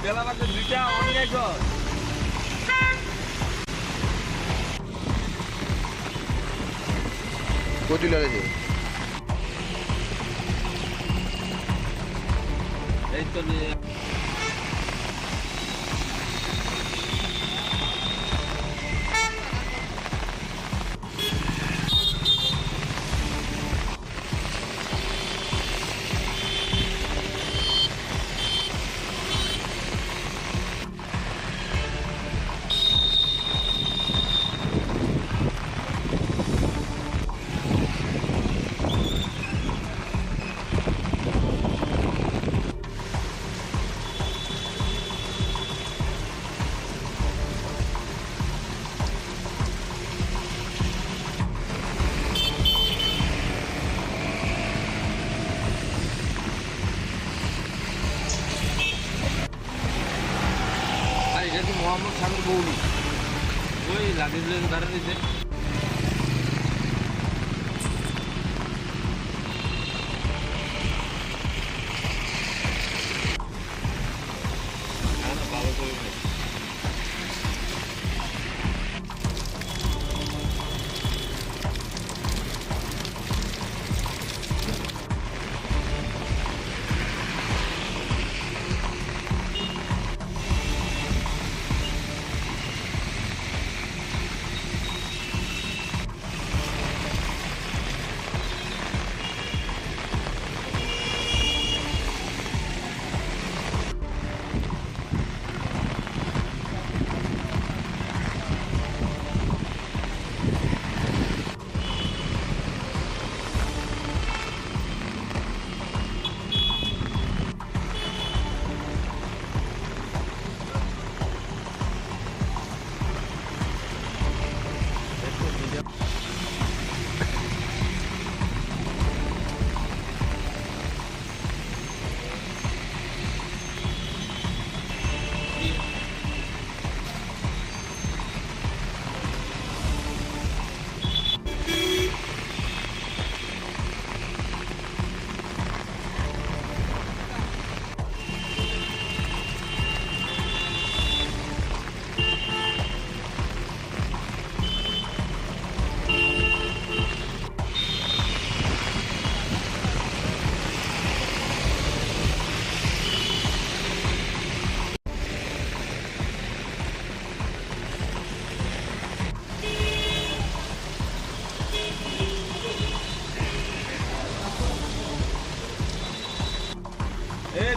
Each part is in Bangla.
বেলা বাজে দুইটা অনেক কচু লাগেছে এই তো নিয়ে এটা তো মোহাম্মদ সাগর বৌলি ওই লাগিয়ে দাঁড়া দিতে ভালো করে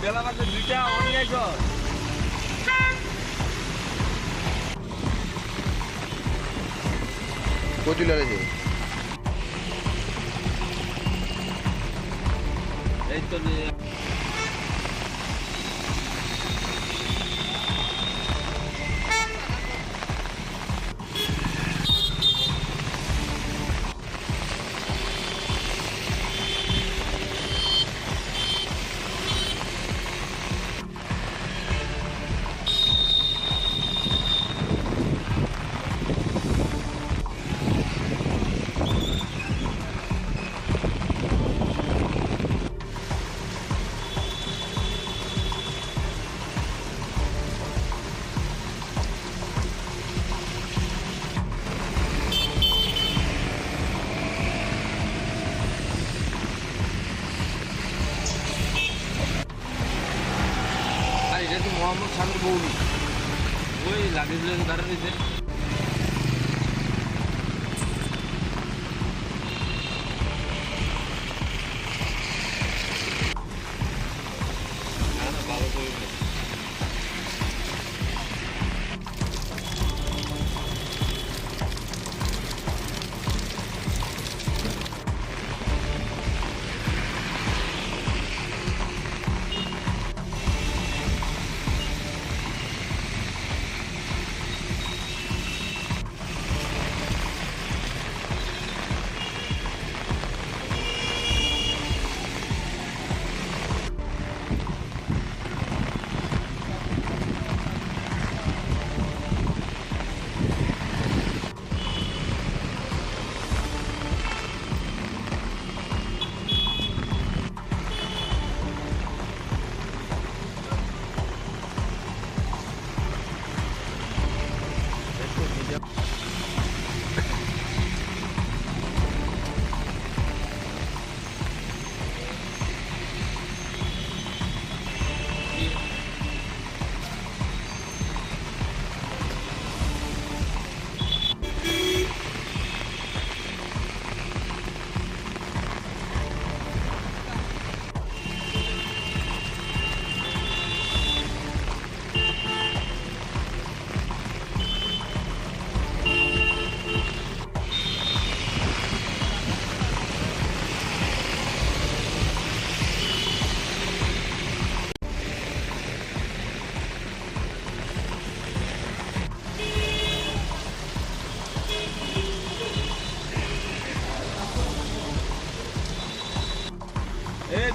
বেলা বাজে দুইটা অনেক কচু লাগেছে এই তো নিয়ে এটা তো মোহাম্মদ সাগর বৌলি ওই লাগিয়ে দাঁড়া দিতে ভালো করে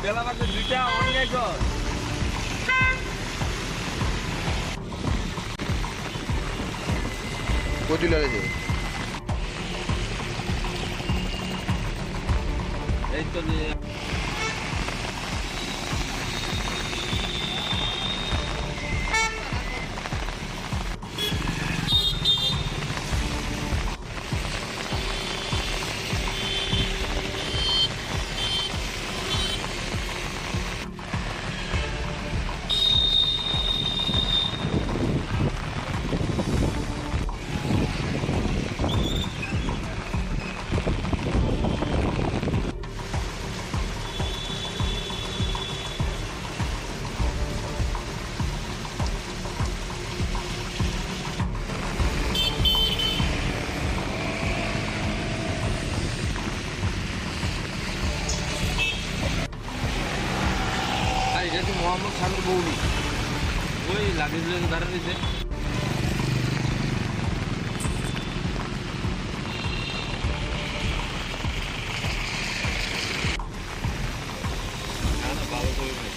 বেলা বাজে 2টা অনেক কর কোটি লাগেছে এই তো নিয়ে আর এটা তো মোহাম্মদ শামীর বৌলি ওই লাগিয়ে ধারে দিতে ভালো করে নেই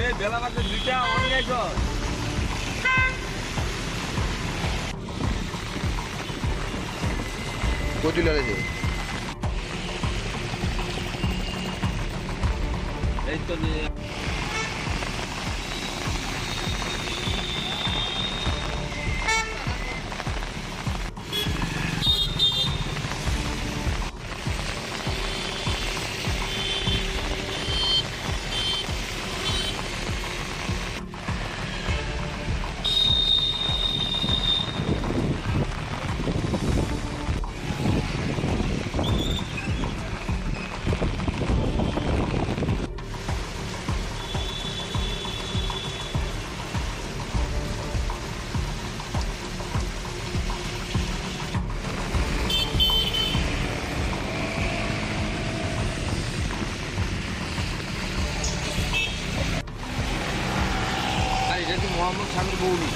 এই বেলা বাজে 2টা অনেক কর কোটি লাগেছে এই তো নিয়ে আর এটা তো মোহাম্মদ শামীর বৌলি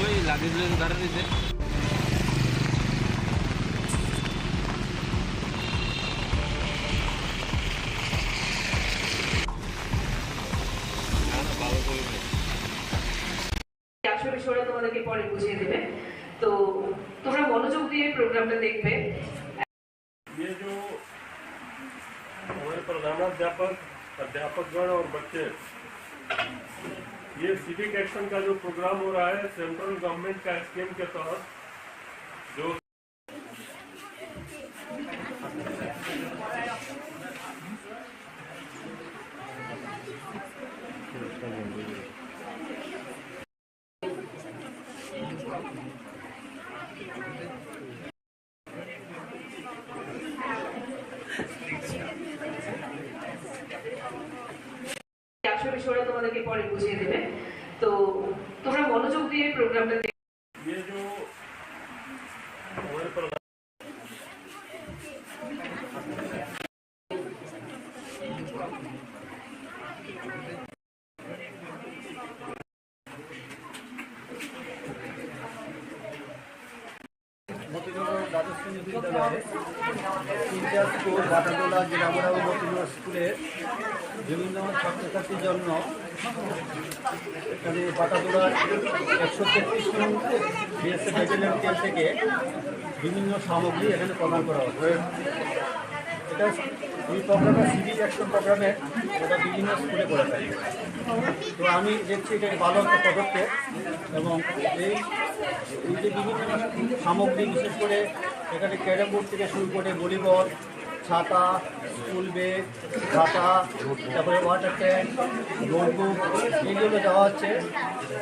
ওই লাগিয়ে ধারে দিতে ভালো করে নেই আসলে বিষয়টা তোমাদেরকে পরে বুঝিয়ে দেবে তো তোমরা মনোযোগ দিয়ে প্রোগ্রামটা দেখবে ये जो हमारे प्रधानाध्यापक अध्यापकगण और बच्चे ये सिविक एक्शन का जो प्रोग्राम हो रहा है सेंट्रल गवर्नमेंट का स्कीम के तहत जो আসলে বিষয়টা তোমাদেরকে পরে বুঝিয়ে দেবে তো দিয়ে প্রোগ্রামটা ये जो हमारे प्रधान মতিনগর দ্বাদশ শ্রেণী বিদ্যালয়ে তিনটা স্কুল বাটাদোলা জেলামোড়া ও মতিনগর স্কুলে বিভিন্ন ছাত্রছাত্রীর জন্য এখানে বাটাদোলার 133 নং বিএসএফ ব্যাটালিয়ন ক্যাম্প থেকে বিভিন্ন সামগ্রী এখানে প্রদান করা হবে। এটা এই প্রোগ্রামে সিভিল অ্যাকশন প্রোগ্রামে এটা বিভিন্ন স্কুলে করে থাকে। তো আমি দেখছি এটা ভালো একটা পদক্ষেপ এবং এই যে বিভিন্ন সামগ্রী বিশেষ করে এখানে ক্যারাম বোর্ড থেকে শুরু করে ভলিবল, ছাতা, স্কুল ব্যাগ, খাতা, তারপরে ওয়াটার ট্যাঙ্ক, নোটবুক এইগুলো দেওয়া হচ্ছে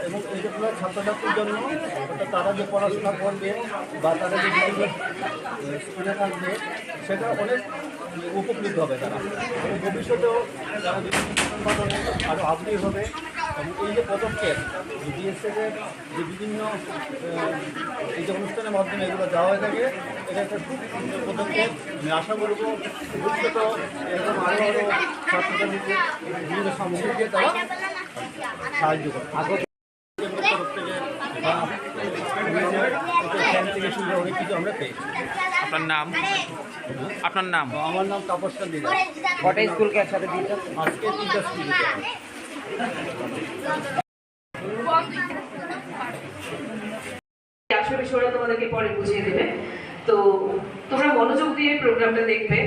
এবং এইগুলো ছাত্রছাত্রীর জন্য অর্থাৎ তারা যে পড়াশোনা করবে বা তারা যে বিভিন্ন স্কুলে থাকবে সেটা অনেক উপকৃত হবে তারা এবং ভবিষ্যতেও তারা বিভিন্ন উৎপাদনে আরও আগ্রহী হবে এবং এই যে পদক্ষেপ বিএসএফের যে বিভিন্ন এই যে অনুষ্ঠানের মাধ্যমে এগুলো দেওয়া হয়ে থাকে এটা একটা খুব সুন্দর পদক্ষেপ। আমি আশা করবো ভবিষ্যতেও এরকম আরও ছাত্রছাত্রীদের বিভিন্ন সামগ্রী দিয়ে তারা সাহায্য করে আগত তরফ থেকে বা এখান থেকে শুরু অনেক কিছু আমরা পেয়েছি। আপনার নাম? আপনার নাম? আমার নাম তাপস্কার দিদা। কটা স্কুলকে একসাথে দিয়েছেন? আজকে 3টা স্কুল আসল বিষয়টা তোমাদেরকে পরে বুঝিয়ে দেবে। তো তোমরা মনোযোগ দিয়ে প্রোগ্রামটা দেখবে।